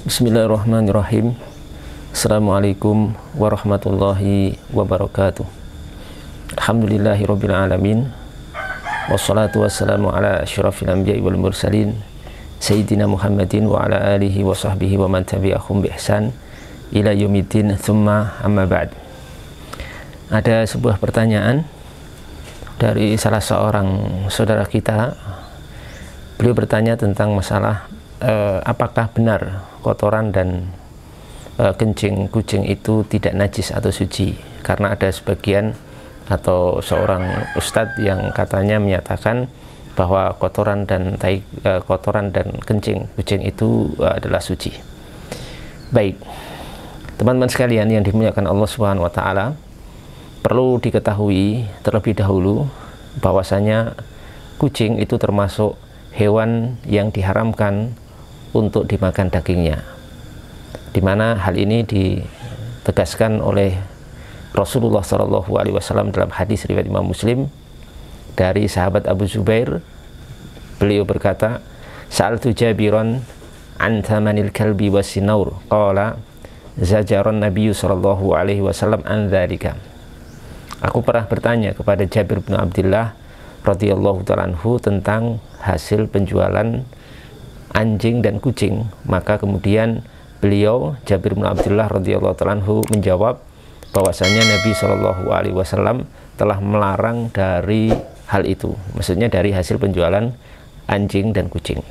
Bismillahirrahmanirrahim. Assalamualaikum warahmatullahi wabarakatuh. Alhamdulillahirabbil alamin. Wassalatu wassalamu ala asyrafil anbiya'i wal mursalin sayyidina Muhammadin wa ala alihi wa sahbihi wa man tabi'ahum bi ihsan ila yaumiddin, tsumma amma ba'd. Ada sebuah pertanyaan dari salah seorang saudara kita. Beliau bertanya tentang masalah apakah benar kotoran dan kencing kucing itu tidak najis atau suci, karena ada sebagian atau seorang ustadz yang katanya menyatakan bahwa kotoran dan kencing kucing itu adalah suci. Baik, teman-teman sekalian yang dimuliakan Allah Subhanahu wa taala, perlu diketahui terlebih dahulu bahwasanya kucing itu termasuk hewan yang diharamkan untuk dimakan dagingnya, di mana hal ini ditegaskan oleh Rasulullah SAW dalam hadis riwayat Imam Muslim dari sahabat Abu Zubair. Beliau berkata, "Sa'altu Jabiran an thamanil kalbi wasinaur, qala zajaran Nabi SAW an dzalika." Aku pernah bertanya kepada Jabir bin Abdullah radhiyallahu ta'ala anhu tentang hasil penjualan anjing dan kucing. Maka kemudian beliau, Jabir bin Abdullah radhiyallahu ta'ala anhu, menjawab bahwasanya Nabi SAW telah melarang dari hal itu, maksudnya dari hasil penjualan anjing dan kucing.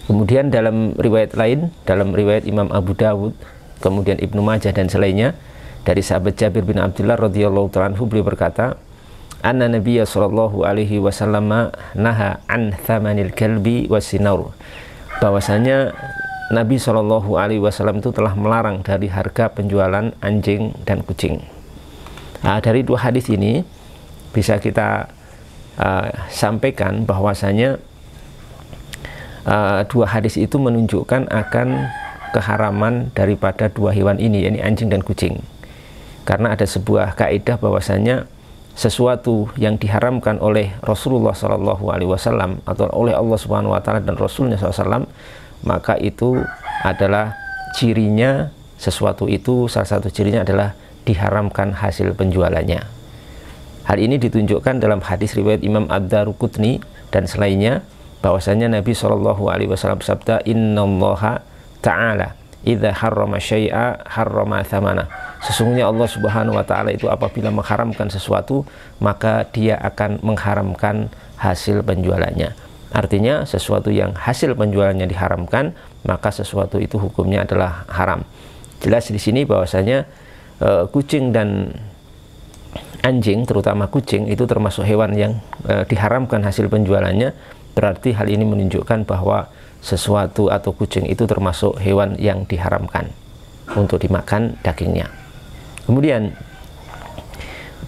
Kemudian dalam riwayat lain, dalam riwayat Imam Abu Dawud, kemudian Ibnu Majah dan selainnya, dari sahabat Jabir bin Abdullah radhiyallahu ta'ala anhu, beliau berkata, anna Nabiya sallallahu alaihi wasallam naha an thamanil kalbi wasinaur, bahwasanya Nabi sallallahu alaihi wasallam itu telah melarang dari harga penjualan anjing dan kucing. Nah, dari dua hadis ini bisa kita sampaikan bahwasanya dua hadis itu menunjukkan akan keharaman daripada dua hewan ini, yakni anjing dan kucing. Karena ada sebuah kaidah bahwasanya sesuatu yang diharamkan oleh Rasulullah SAW atau oleh Allah Subhanahu Wa Taala dan Rasulnya SAW, maka itu adalah cirinya, sesuatu itu salah satu cirinya adalah diharamkan hasil penjualannya. Hal ini ditunjukkan dalam hadis riwayat Imam Ad-Daruqutni dan selainnya, bahwasanya Nabi SAW bersabda, innallaha ta'ala idza harrama syai'a harrama thamana. Sesungguhnya Allah Subhanahu wa taala itu apabila mengharamkan sesuatu, maka dia akan mengharamkan hasil penjualannya. Artinya sesuatu yang hasil penjualannya diharamkan, maka sesuatu itu hukumnya adalah haram. Jelas di sini bahwasanya kucing dan anjing, terutama kucing, itu termasuk hewan yang diharamkan hasil penjualannya. Berarti hal ini menunjukkan bahwa sesuatu atau kucing itu termasuk hewan yang diharamkan untuk dimakan dagingnya. Kemudian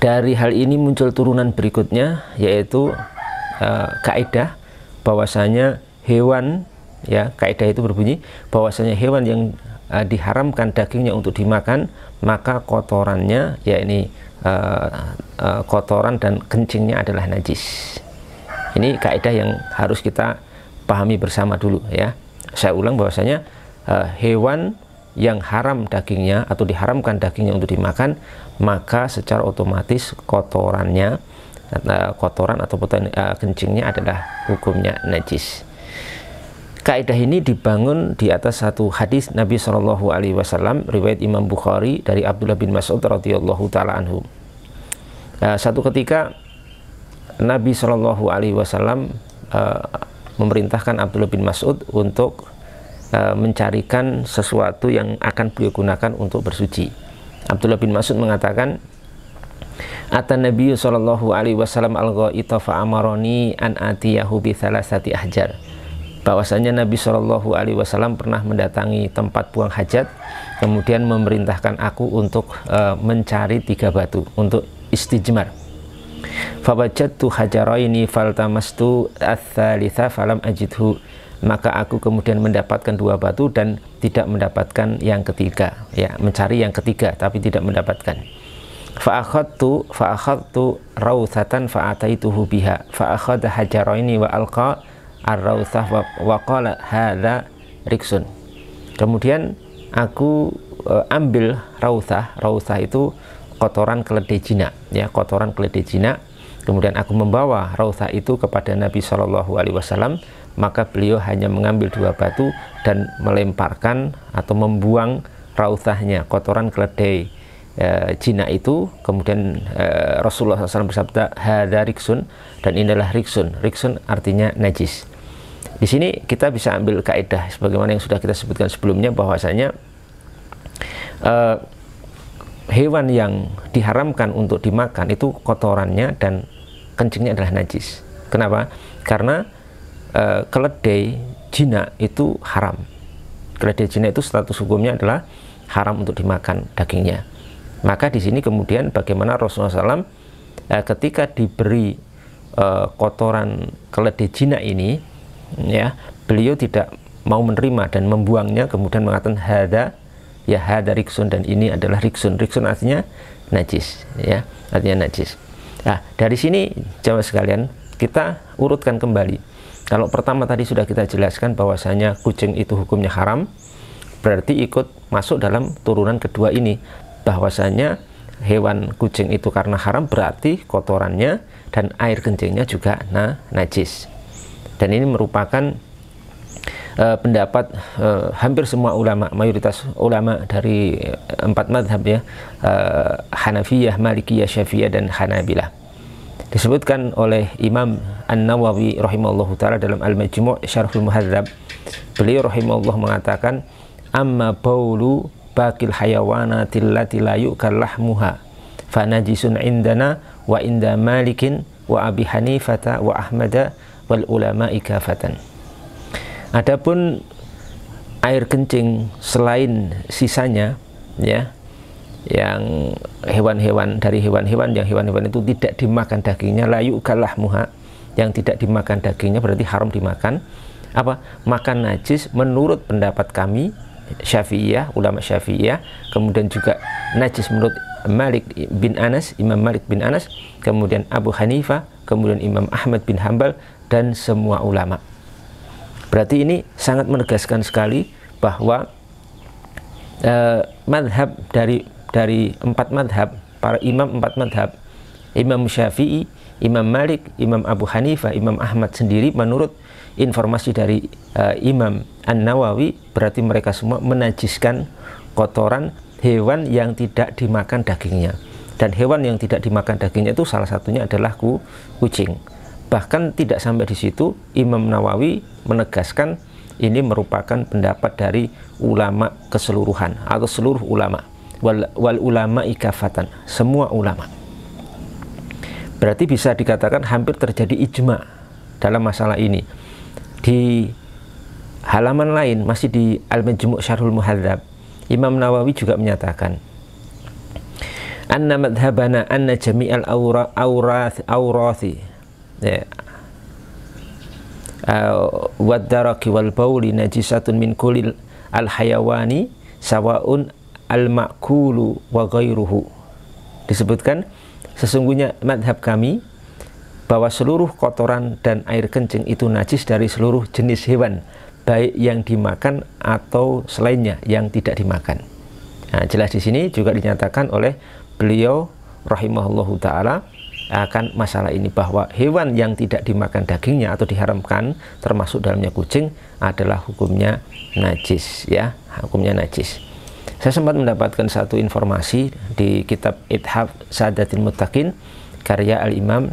dari hal ini muncul turunan berikutnya, yaitu kaidah bahwasanya hewan, ya, kaidah itu berbunyi bahwasanya hewan yang diharamkan dagingnya untuk dimakan, maka kotorannya, yakni kotoran dan kencingnya adalah najis. Ini kaidah yang harus kita pahami bersama dulu, ya. Saya ulang bahwasanya hewan yang haram dagingnya atau diharamkan dagingnya untuk dimakan, maka secara otomatis kotorannya, kotoran atau kencingnya adalah hukumnya najis. Kaidah ini dibangun di atas satu hadis Nabi Shallallahu Alaihi Wasallam riwayat Imam Bukhari dari Abdullah bin Mas'ud radhiyallahu taala anhu. Satu ketika Nabi Shallallahu Alaihi Wasallam memerintahkan Abdullah bin Mas'ud untuk mencarikan sesuatu yang akan beliau gunakan untuk bersuci. Abdullah bin Mas'ud mengatakan, "Atan Nabi sallallahu alaihi wasallam al-ghaita fa amaroni an atiyahu bi thalathati ahjar." Bahwasanya Nabi sallallahu alaihi wasallam pernah mendatangi tempat buang hajat, kemudian memerintahkan aku untuk mencari 3 batu untuk istijmar. Fawajadtu hajaraini faltamastu ats-tsalitsa falam ajidhu. Maka aku kemudian mendapatkan 2 batu dan tidak mendapatkan yang ketiga, ya, mencari yang ketiga tapi tidak mendapatkan. Fa akhadtu rawthatan fa ataituhu biha fa akhadha hajaraini wa alqa ar-rawthah wa qala hadza riksun. Kemudian aku ambil rauthah itu kotoran keledai jinak, ya, kotoran keledai jinak. Kemudian aku membawa rauthah itu kepada Nabi Shallallahu Alaihi Wasallam, maka beliau hanya mengambil 2 batu dan melemparkan atau membuang rauthahnya, kotoran keledai jinak itu. Kemudian Rasulullah SAW bersabda, hadza riksun, dan inilah riksun. Riksun artinya najis. Di sini kita bisa ambil kaidah sebagaimana yang sudah kita sebutkan sebelumnya, bahwasanya hewan yang diharamkan untuk dimakan itu kotorannya dan kencingnya adalah najis. Kenapa? Karena keledai jinak itu haram. Keledai jinak itu status hukumnya adalah haram untuk dimakan dagingnya. Maka di sini kemudian bagaimana Rasulullah SAW ketika diberi kotoran keledai jinak ini, ya, beliau tidak mau menerima dan membuangnya, kemudian mengatakan hada riksun, dan ini adalah riksun. Riksun artinya najis, ya, artinya najis. Nah, dari sini jamaah sekalian, kita urutkan kembali. Kalau pertama tadi sudah kita jelaskan bahwasanya kucing itu hukumnya haram, berarti ikut masuk dalam turunan kedua ini, bahwasanya hewan kucing itu karena haram berarti kotorannya dan air kencingnya juga najis. Dan ini merupakan pendapat hampir semua ulama, mayoritas ulama dari 4 madhab, ya, Hanafiyah, Malikiyah, Syafi'iyah, dan Hanabilah. Disebutkan oleh Imam An-Nawawi rahimahullahu ta'ala dalam Al-Majmu' Syarhul Muhadzab, beliau rahimahullah mengatakan, amma baulu bakil hayawanatil lati la yu'kal lahmuha fa najisun indana wa inda Malikin wa Abi Hanifata wa Ahmada wal ulama'i kafatan. Adapun air kencing selain sisanya, ya, yang hewan-hewan dari hewan-hewan yang hewan-hewan itu tidak dimakan dagingnya, la yu'kal lahmuha, yang tidak dimakan dagingnya berarti haram dimakan. Apa? Makan najis menurut pendapat kami Syafi'iyah, ulama Syafi'iyah, kemudian juga najis menurut Malik bin Anas, Imam Malik bin Anas, kemudian Abu Hanifah, kemudian Imam Ahmad bin Hambal, dan semua ulama. Berarti ini sangat menegaskan sekali bahwa madhab dari 4 madhab, para imam 4 madhab, Imam Syafi'i, Imam Malik, Imam Abu Hanifah, Imam Ahmad sendiri, menurut informasi dari Imam An-Nawawi, berarti mereka semua menajiskan kotoran hewan yang tidak dimakan dagingnya. Dan hewan yang tidak dimakan dagingnya itu salah satunya adalah kucing. Bahkan tidak sampai di situ, Imam Nawawi menegaskan ini merupakan pendapat dari ulama keseluruhan atau seluruh ulama, wal ulama ikafatan, semua ulama. Berarti bisa dikatakan hampir terjadi ijma dalam masalah ini. Di halaman lain, masih di Al-Majmu' Syarhul Muhadzab, Imam Nawawi juga menyatakan, anna madhabana anna jami'al awrathi waddaraki wal bauli najisatun min kulil al-hayawani sawaun al-ma'kulu wa ghairuhu. Disebutkan, sesungguhnya madhab kami bahwa seluruh kotoran dan air kencing itu najis dari seluruh jenis hewan, baik yang dimakan atau selainnya yang tidak dimakan. Nah, jelas di sini juga dinyatakan oleh beliau rahimahullahu ta'ala akan masalah ini, bahwa hewan yang tidak dimakan dagingnya atau diharamkan, termasuk dalamnya kucing, adalah hukumnya najis, ya, hukumnya najis. Saya sempat mendapatkan satu informasi di kitab Ithaf Sadatil Muttaqin karya Al-Imam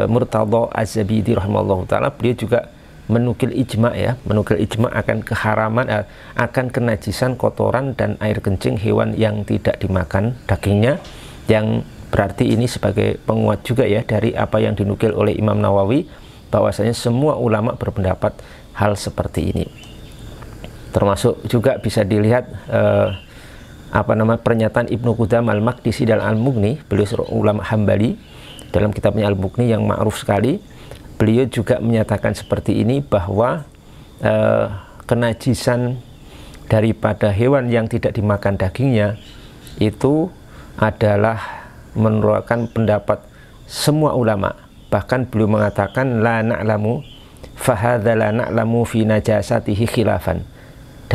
Murtadha Az-Zabidi rahimahullahu ta'ala. Beliau juga menukil ijma, ya, menukil ijma akan keharaman, akan kenajisan kotoran dan air kencing hewan yang tidak dimakan dagingnya, yang berarti ini sebagai penguat juga, ya, dari apa yang dinukil oleh Imam Nawawi, bahwasanya semua ulama berpendapat hal seperti ini. Termasuk juga bisa dilihat pernyataan Ibnu Qudam Al-Maqdisi dalam Al-Mughni, beliau seorang ulama Hambali, dalam kitabnya Al-Mughni yang ma'ruf sekali. Beliau juga menyatakan seperti ini, bahwa kenajisan daripada hewan yang tidak dimakan dagingnya itu adalah menurutkan pendapat semua ulama. Bahkan beliau mengatakan la na'lamu fahadza la na'lamu fi najasatihi khilafan.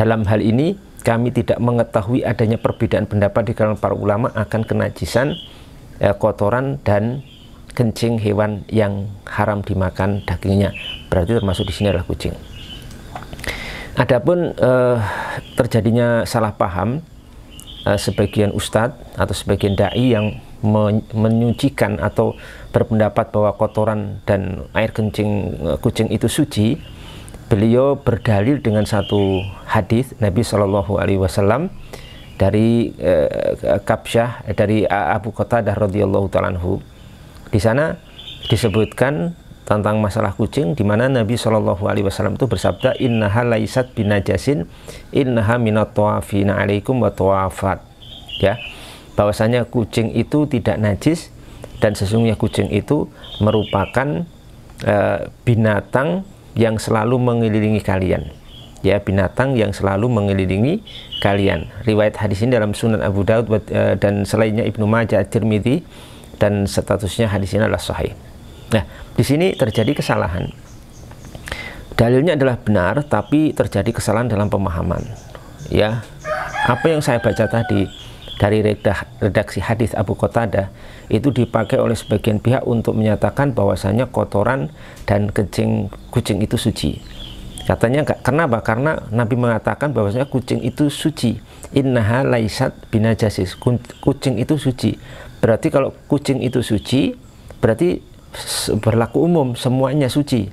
dalam hal ini kami tidak mengetahui adanya perbedaan pendapat di kalangan para ulama akan kenajisan kotoran dan kencing hewan yang haram dimakan dagingnya. Berarti termasuk di sini adalah kucing. Adapun terjadinya salah paham sebagian ustadz atau sebagian dai yang menyucikan atau berpendapat bahwa kotoran dan air kencing kucing itu suci, beliau berdalil dengan satu hadis Nabi Shallallahu Alaihi Wasallam dari Kabsyah dari Abu Qatadah radhiyallahu ta'ala anhu. Di sana disebutkan tentang masalah kucing, di mana Nabi Shallallahu Alaihi Wasallam itu bersabda, innaha laisat binajasin, innaha minat tawafina alaikum wa tawafat. Ya, bahwasanya kucing itu tidak najis dan sesungguhnya kucing itu merupakan binatang yang selalu mengelilingi kalian. Ya, binatang yang selalu mengelilingi kalian. Riwayat hadis ini dalam Sunan Abu Daud dan selainnya Ibnu Majah, At-Tirmidzi, dan statusnya hadis ini adalah sahih. Nah, di sini terjadi kesalahan. Dalilnya adalah benar, tapi terjadi kesalahan dalam pemahaman. Ya, apa yang saya baca tadi dari redaksi hadis Abu Qatadah itu dipakai oleh sebagian pihak untuk menyatakan bahwasanya kotoran dan kencing kucing itu suci. Katanya enggak. Kenapa? Karena Nabi mengatakan bahwasanya kucing itu suci. Innaha laisat binajasis. Kucing itu suci. Berarti kalau kucing itu suci, berarti berlaku umum, semuanya suci.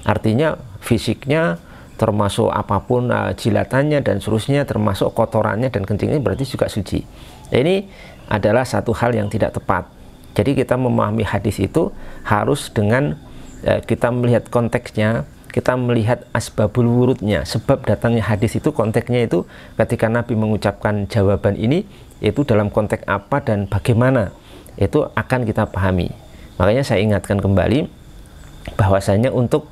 Artinya fisiknya termasuk apapun jilatannya dan seterusnya, termasuk kotorannya dan kencingnya berarti juga suci. Ini adalah satu hal yang tidak tepat. Jadi kita memahami hadis itu harus dengan kita melihat konteksnya, kita melihat asbabul wurudnya, sebab datangnya hadis itu, konteksnya itu ketika Nabi mengucapkan jawaban ini itu dalam konteks apa dan bagaimana, itu akan kita pahami. Makanya saya ingatkan kembali bahwasanya untuk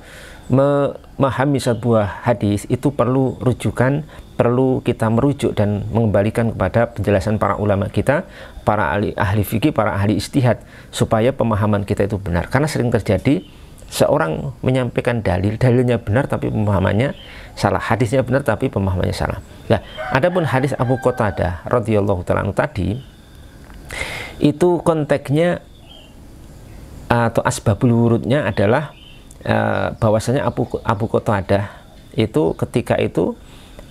memahami sebuah hadis itu perlu rujukan, perlu kita merujuk dan mengembalikan kepada penjelasan para ulama kita, para ahli fikih, para ahli ijtihad, supaya pemahaman kita itu benar. Karena sering terjadi seorang menyampaikan dalilnya benar tapi pemahamannya salah, hadisnya benar tapi pemahamannya salah. Nah, adapun hadis Abu Qatadah radhiyallahu ta'ala tadi itu konteksnya atau asbabul wurudnya adalah bahwasanya Abu Qatadah itu ketika itu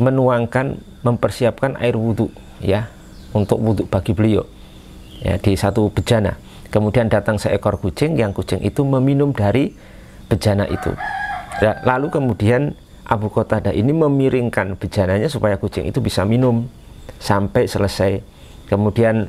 menuangkan, mempersiapkan air wudhu, ya, untuk wudhu bagi beliau, ya, di satu bejana. Kemudian datang seekor kucing, yang kucing itu meminum dari bejana itu. Lalu kemudian Abu Qatadah ini memiringkan bejananya supaya kucing itu bisa minum sampai selesai. Kemudian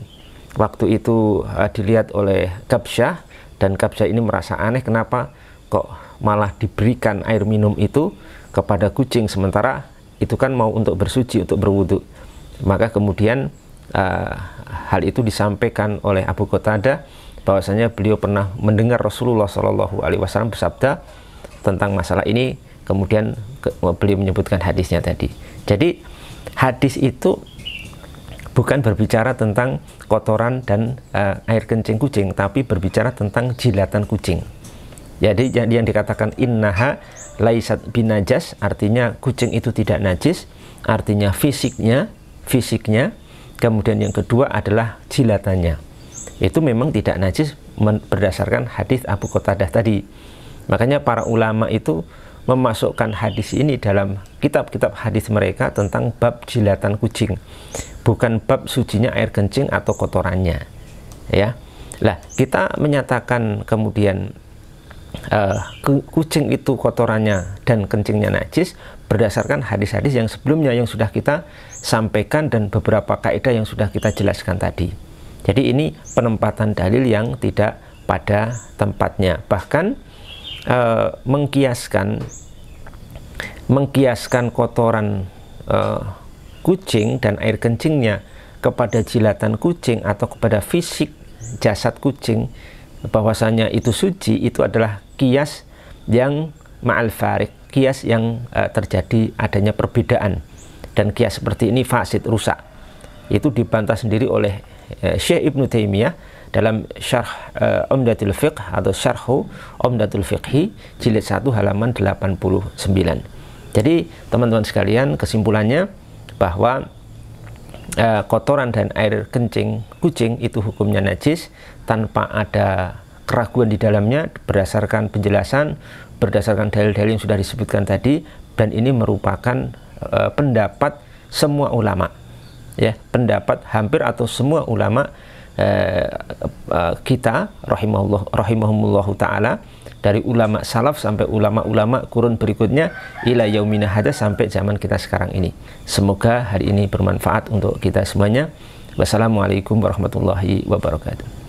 waktu itu dilihat oleh Kabsyah, dan Kabsyah ini merasa aneh, kenapa kok malah diberikan air minum itu kepada kucing, sementara itu kan mau untuk bersuci, untuk berwudu. Maka kemudian hal itu disampaikan oleh Abu Qatadah bahwasanya beliau pernah mendengar Rasulullah Shallallahu Alaihi Wasallam bersabda tentang masalah ini. Kemudian beliau menyebutkan hadisnya tadi. Jadi hadis itu bukan berbicara tentang kotoran dan air kencing kucing, tapi berbicara tentang jilatan kucing. Jadi yang dikatakan innaha laisat binajas, artinya kucing itu tidak najis, artinya fisiknya. Kemudian yang kedua adalah jilatannya, itu memang tidak najis berdasarkan hadis Abu Qatadah tadi. Makanya para ulama itu memasukkan hadis ini dalam kitab-kitab hadis mereka tentang bab jilatan kucing, bukan bab sucinya air kencing atau kotorannya, ya. Lah, kita menyatakan kemudian kucing itu kotorannya dan kencingnya najis berdasarkan hadis-hadis yang sebelumnya yang sudah kita sampaikan dan beberapa kaidah yang sudah kita jelaskan tadi. Jadi ini penempatan dalil yang tidak pada tempatnya. Bahkan mengkiaskan kotoran kucing dan air kencingnya kepada jilatan kucing atau kepada fisik jasad kucing, bahwasanya itu suci, itu adalah kias yang ma'al farik, kias yang terjadi adanya perbedaan, dan kias seperti ini fasid, rusak. Itu dibantah sendiri oleh Syekh Ibnu Taimiyah dalam Syarh Umdatul Fiqh atau Syarhu Umdatul Fiqhi jilid 1 halaman 89. Jadi teman-teman sekalian, kesimpulannya bahwa kotoran dan air kencing kucing itu hukumnya najis tanpa ada keraguan di dalamnya berdasarkan penjelasan, berdasarkan dalil-dalil yang sudah disebutkan tadi, dan ini merupakan pendapat semua ulama, ya, pendapat hampir atau semua ulama kita rahimahumullahu ta'ala, dari ulama salaf sampai ulama-ulama kurun berikutnya ila yaumina hadza, sampai zaman kita sekarang ini. Semoga hari ini bermanfaat untuk kita semuanya. Wassalamualaikum warahmatullahi wabarakatuh.